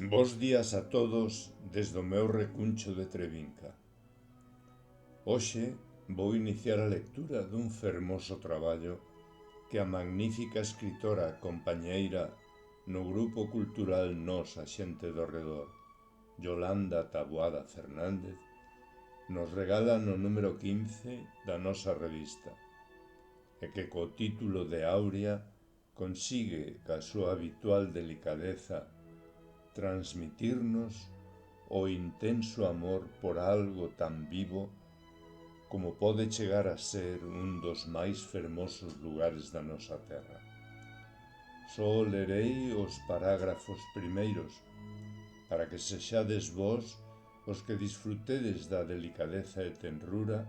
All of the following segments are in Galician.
Bos días a todos desde o meu recuncho de Trevinca. Hoxe vou iniciar a lectura dun fermoso traballo que a magnífica escritora compañeira no Grupo Cultural Nos a Xente do Redor, Yolanda Taboada Fernández, nos regala no número 15 da nosa revista, e que co título de Aurea consigue, ca súa habitual delicadeza, transmitirnos o intenso amor por algo tan vivo como pode chegar a ser un dos máis fermosos lugares da nosa terra. Só lerei os parágrafos primeiros, para que sexades vós os que disfrutedes da delicadeza e tenrura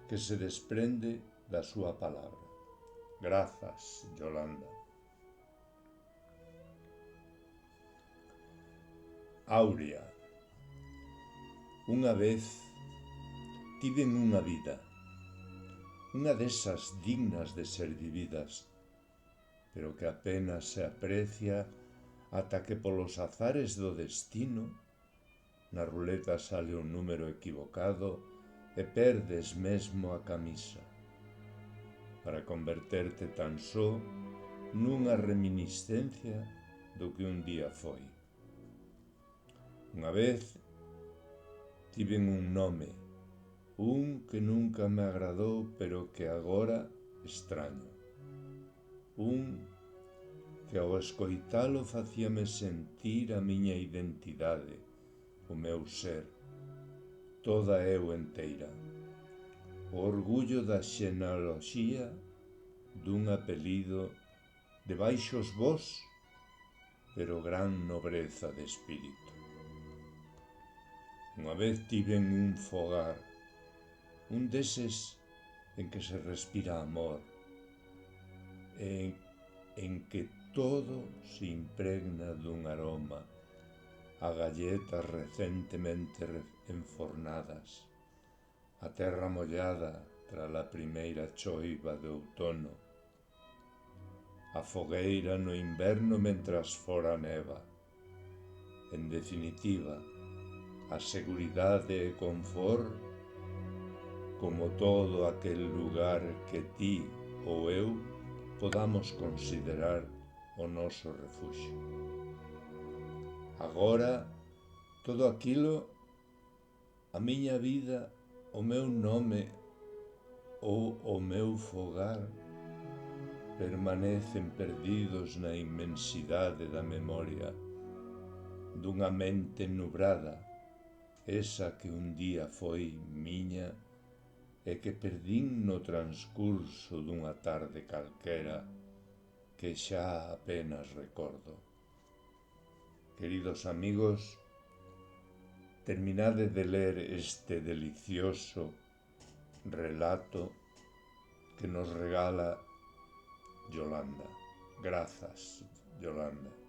que se desprende da súa palabra. Grazas, Yolanda. Aurea. Unha vez tiven unha vida, unha desas dignas de ser vividas, pero que apenas se aprecia ata que polos azares do destino na ruleta sale un número equivocado e perdes mesmo a camisa, para converterte tan só nunha reminiscencia do que un día foi. Unha vez tiven un nome, un que nunca me agradou pero que agora extraño. Un que ao escoitalo facíame sentir a miña identidade, o meu ser, toda eu enteira. O orgullo da xenealoxía dun apelido de baixos vós, pero gran nobreza de espírito. Unha vez tiven un fogar, un deses en que se respira amor, en que todo se impregna dun aroma, a galletas recentemente enfornadas, a terra mollada tras a primeira choiva de outono, a fogueira no inverno mentras fora neva. En definitiva, a seguridade e confort como todo aquel lugar que ti ou eu podamos considerar o noso refuxio. Agora, todo aquilo, a miña vida, o meu nome ou o meu fogar, permanecen perdidos na inmensidade da memoria dunha mente nubrada, esa que un día foi miña e que perdín no transcurso dunha tarde calquera que xa apenas recordo. Queridos amigos, terminade de ler este delicioso relato que nos regala Yolanda. Grazas, Yolanda.